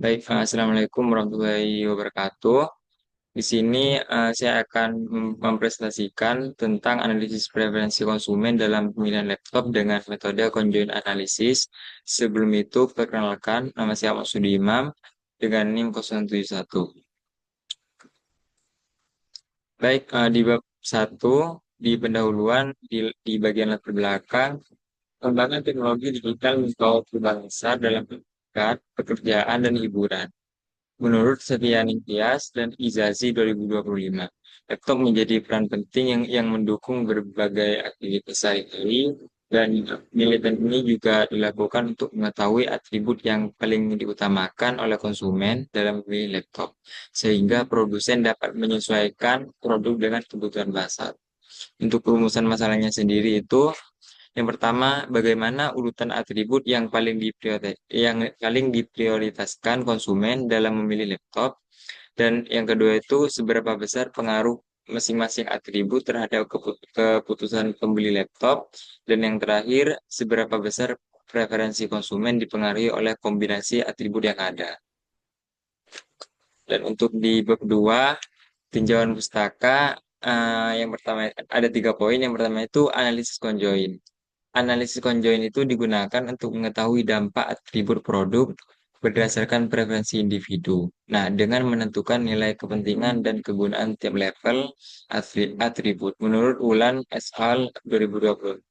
Baik, Assalamualaikum warahmatullahi wabarakatuh. Di sini saya akan mempresentasikan tentang analisis preferensi konsumen dalam pemilihan laptop dengan metode conjoint analysis. Sebelum itu, perkenalkan, nama saya Maksudi Imam dengan NIM 071. Baik, di bab 1, di pendahuluan, di bagian latar belakang, pengembangan teknologi digital membawa perubahan besar dalam pendidikan, pekerjaan, dan hiburan. Menurut Setia Ningtyas dan Izazi 2025, laptop menjadi peran penting yang mendukung berbagai aktivitas sehari-hari dan penelitian ini juga dilakukan untuk mengetahui atribut yang paling diutamakan oleh konsumen dalam memilih laptop, sehingga produsen dapat menyesuaikan produk dengan kebutuhan pasar. Untuk perumusan masalahnya sendiri itu, yang pertama, bagaimana urutan atribut yang paling diprioritaskan konsumen dalam memilih laptop, dan yang kedua itu seberapa besar pengaruh masing-masing atribut terhadap keputusan pembeli laptop, dan yang terakhir, seberapa besar preferensi konsumen dipengaruhi oleh kombinasi atribut yang ada. Dan untuk di bab 2, tinjauan pustaka, yang pertama ada 3 poin. Yang pertama itu analisis conjoint. Analisis conjoint itu digunakan untuk mengetahui dampak atribut produk berdasarkan preferensi individu. Nah, dengan menentukan nilai kepentingan dan kegunaan tiap level atribut menurut Ulan et al. 2020.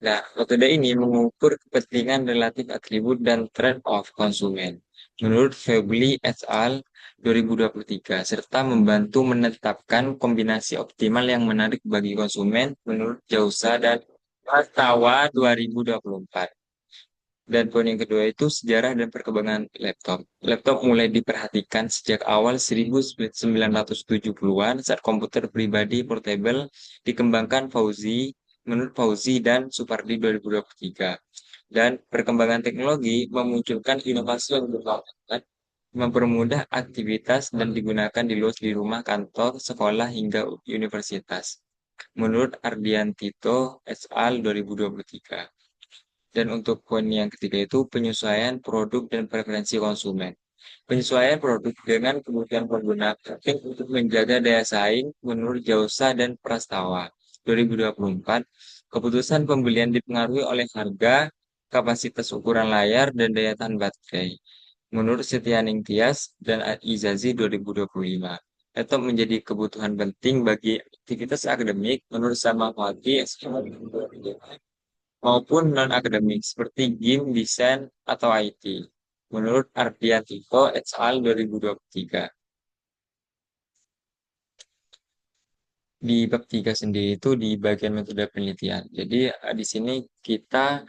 Nah, metode ini mengukur kepentingan relatif atribut dan trade-off konsumen menurut Febli et al. 2023, serta membantu menetapkan kombinasi optimal yang menarik bagi konsumen menurut Jausa dan Tawa 2024. Dan poin yang kedua itu sejarah dan perkembangan laptop. Laptop mulai diperhatikan sejak awal 1970-an saat komputer pribadi portable dikembangkan menurut Fauzi dan Supardi 2023. Dan perkembangan teknologi memunculkan inovasi yang bermanfaat, mempermudah aktivitas dan digunakan di rumah, kantor, sekolah, hingga universitas. Menurut Ardiantito et al. 2023. Dan untuk poin yang ketiga itu penyesuaian produk dan preferensi konsumen. Penyesuaian produk dengan kebutuhan pengguna penting untuk menjaga daya saing menurut Jausa dan Prastawa 2024. Keputusan pembelian dipengaruhi oleh harga, kapasitas ukuran layar, dan daya tahan baterai. Menurut Setia Ningtyas dan Izazi 2025. Laptop menjadi kebutuhan penting bagi aktivitas akademik menurut Samawati maupun non-akademik seperti game, desain, atau IT. Menurut Ardiatito et al. 2023. Di bab 3 sendiri itu di bagian metode penelitian. Jadi di sini kita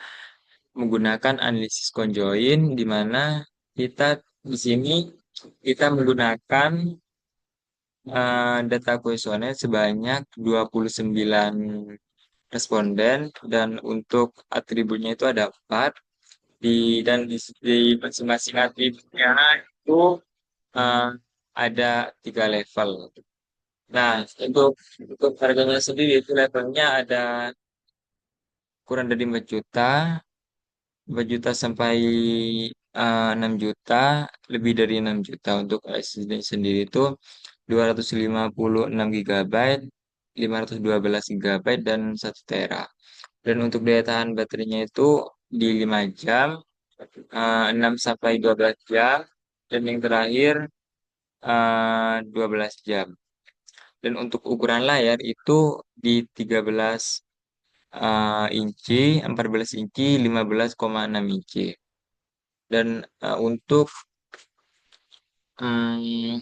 menggunakan analisis conjoint di mana kita di sini kita menggunakan data kuesioner sebanyak 29 responden dan untuk atributnya itu ada 4 di masing-masing atributnya itu eh, ada 3 level. Nah, untuk harganya sendiri itu levelnya ada kurang dari 4 juta, 4 juta sampai 6 juta, lebih dari 6 juta. Untuk SSD sendiri itu 256 GB, 512 GB, dan 1 tera. Dan untuk daya tahan baterainya itu di 5 jam, 6 sampai 12 jam, dan yang terakhir 12 jam. Dan untuk ukuran layar itu di 13 inci, 14 inci, 15,6 inci. Dan untuk hmm,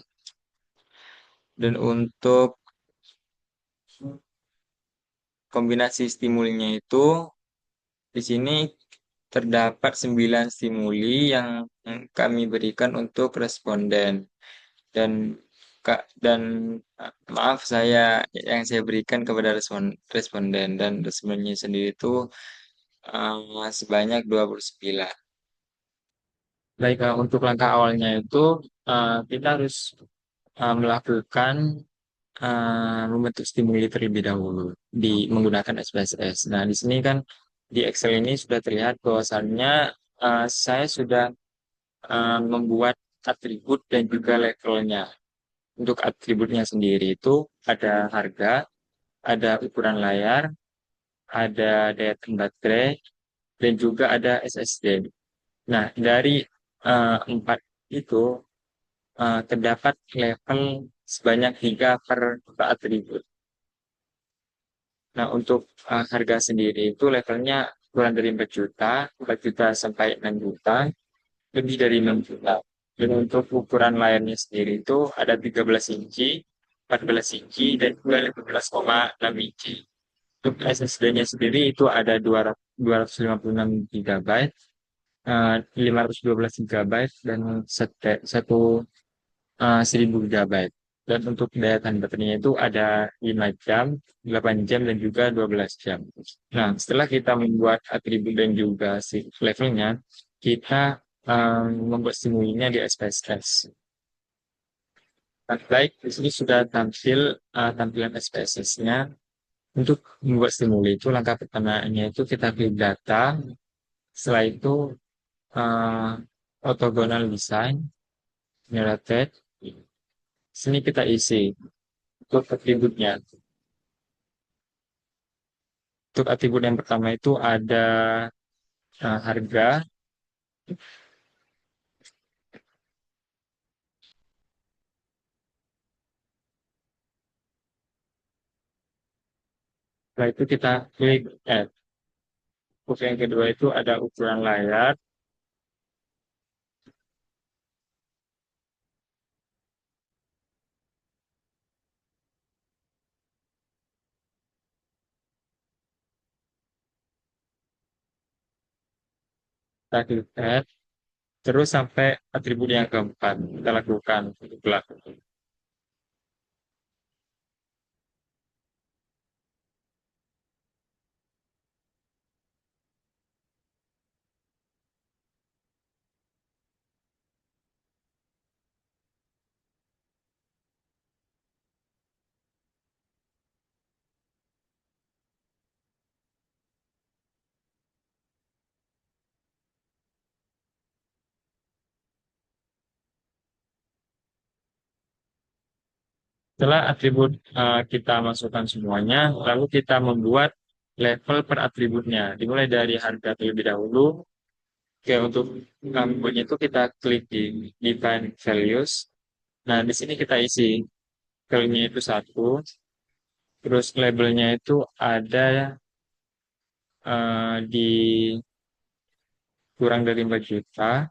dan untuk kombinasi stimulinya itu di sini terdapat 9 stimuli yang kami berikan untuk responden. Dan dan maaf saya berikan kepada responden, dan respondennya sendiri itu sebanyak 29. Baik, untuk langkah awalnya itu kita harus melakukan membentuk stimuli terlebih dahulu di menggunakan SPSS. Nah, di sini kan di Excel ini sudah terlihat bahwasannya saya sudah membuat atribut dan juga levelnya. Untuk atributnya sendiri itu ada harga, ada ukuran layar, ada daya tahan baterai, dan juga ada SSD. Nah, dari empat itu terdapat level sebanyak 3 per atribut. Nah, untuk harga sendiri itu levelnya kurang dari 4 juta, 4 juta sampai 6 juta, lebih dari 6 juta. Dan untuk ukuran layarnya sendiri itu ada 13 inci, 14 inci, dan juga 15,6 inci. Untuk SSD-nya sendiri itu ada 256 GB, 512 GB, dan 1000 GB. Dan untuk daya tahan baterainya itu ada 5 jam, 8 jam, dan juga 12 jam. Nah, setelah kita membuat atribut dan juga si levelnya, kita membuat simulinya di SPSS. Nah, baik, di sini sudah tampil tampilan SPSS-nya. Untuk membuat simuli itu langkah pertamanya itu kita klik data, setelah itu uh, orthogonal design, generated. Sini kita isi untuk atributnya. Untuk atribut yang pertama itu ada harga, setelah itu kita klik add. Untuk yang kedua itu ada ukuran layar, kita klik add, terus sampai atribut yang keempat kita lakukan untuk lakukan. Setelah atribut kita masukkan semuanya, lalu kita membuat level per atributnya. Dimulai dari harga terlebih dahulu. Oke, untuk membuatnya itu kita klik di define values. Nah, di sini kita isi value-nya itu satu, terus labelnya itu ada di kurang dari 4 juta.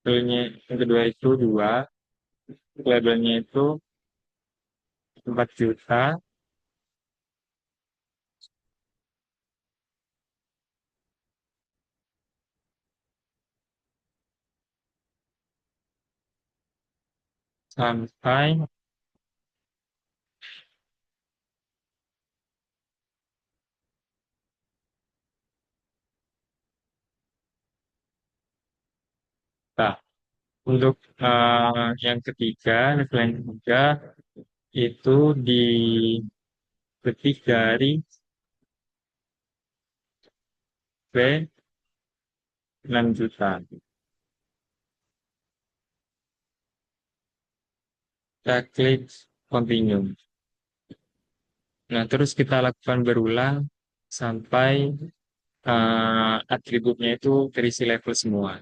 Value-nya yang kedua itu 2, labelnya itu 4 juta, sampai nah, untuk yang ketiga, level yang ketiga itu diketik dari B 6 juta. Kita klik continue. Nah, terus kita lakukan berulang sampai atributnya itu terisi level semua.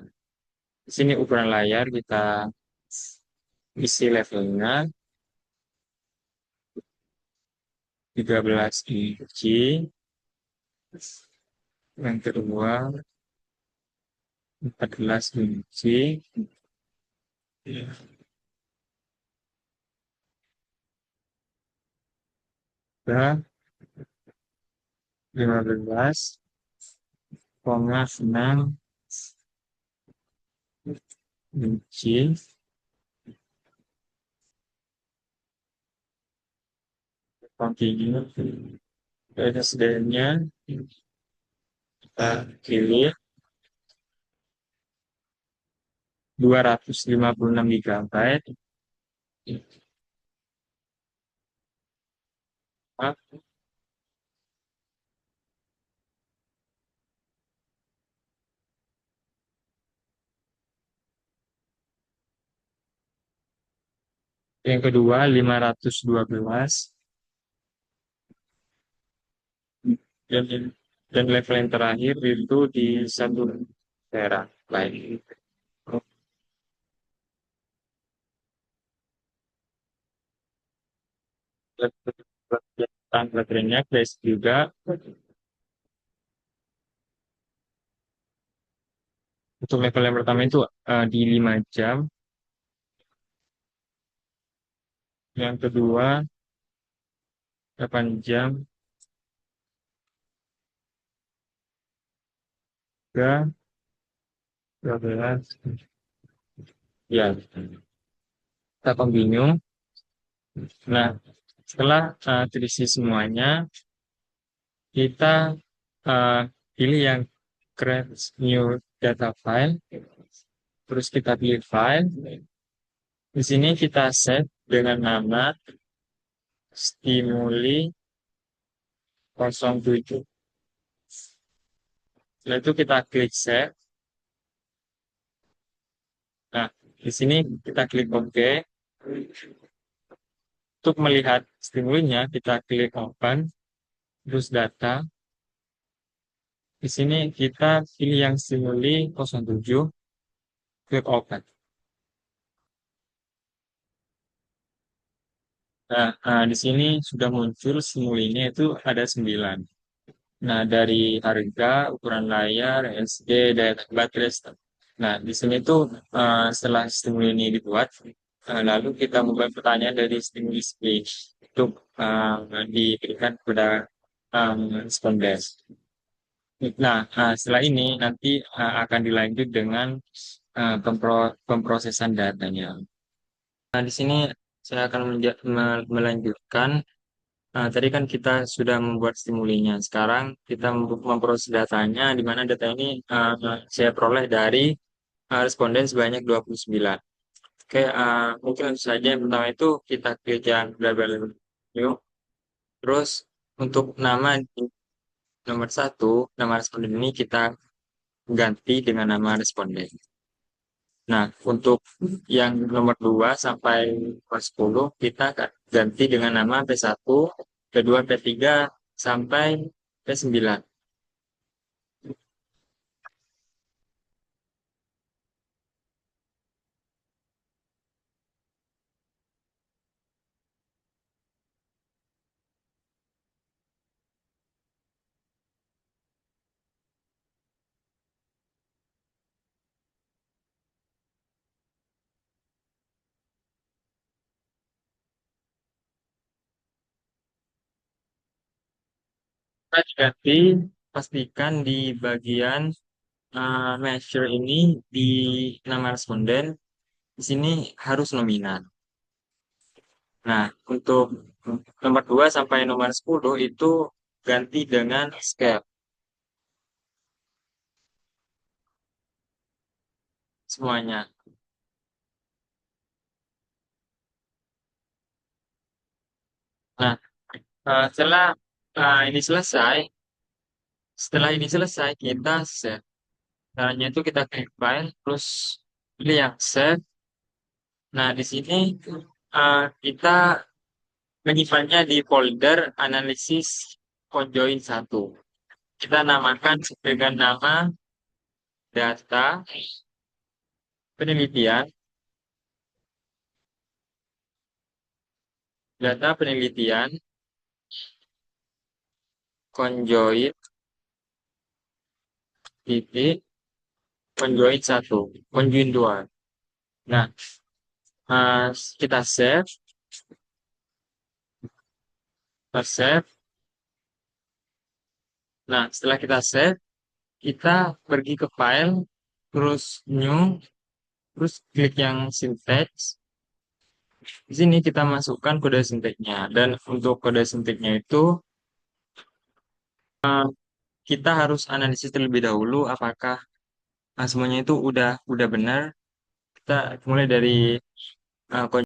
Di sini ukuran layar kita isi levelnya 13 inci, yang kedua 14 inci, dan 15,6 inci. Continue. Dan SDN-nya kita pilih 256 GB. Ah, yang kedua 512, dan dan level yang terakhir itu di satu daerah lain. Tahan baterainya guys juga untuk level yang pertama itu di 5 jam, yang kedua 8 jam, tiga 12, ya kita continue. Nah, setelah terisi semuanya, kita uh, pilih yang create new data file, terus kita pilih file. Di sini kita save dengan nama stimuli 07. Setelah itu kita klik save. Nah, di sini kita klik OK. Untuk melihat stimulinya, kita klik open, terus data. Di sini kita pilih yang stimuli 07, klik open. Nah, di sini sudah muncul stimulinya itu ada 9. Nah, dari harga, ukuran layar, SD, daya tahan baterai. Nah, di sini tuh setelah stimuli ini dibuat, lalu kita membuat pertanyaan dari stimuli speech untuk diberikan kepada responden. Nah, setelah ini nanti akan dilanjut dengan pemrosesan datanya. Nah, di sini saya akan melanjutkan. Tadi kan kita sudah membuat stimulinya. Sekarang kita memproses datanya, di mana data ini saya peroleh dari responden sebanyak 29. Oke, mungkin langsung saja yang pertama itu kita klik yang label new. Terus untuk nama di nomor satu, nama responden ini kita ganti dengan nama responden. Nah, untuk yang nomor 2 sampai nomor 10 kita ganti dengan nama P1, P2, P3 sampai P9. Kita diganti, pastikan di bagian measure ini di nama responden di sini harus nominal. Nah, untuk nomor 2 sampai nomor 10 itu ganti dengan scale semuanya. Nah, setelah ini selesai, kita save. Caranya itu kita klik file, terus pilih yang save. Nah, di sini kita menyimpannya di folder analisis conjoin 1. Kita namakan dengan nama data penelitian, conjoin titik conjoin 1, conjoin 2. Nah, eh, kita save, kita save. Nah, setelah kita save, kita pergi ke file, terus new, terus klik yang syntax. Di sini kita masukkan kode sinteknya. Dan untuk kode sinteknya itu kita harus analisis terlebih dahulu apakah semuanya itu udah benar. Kita mulai dari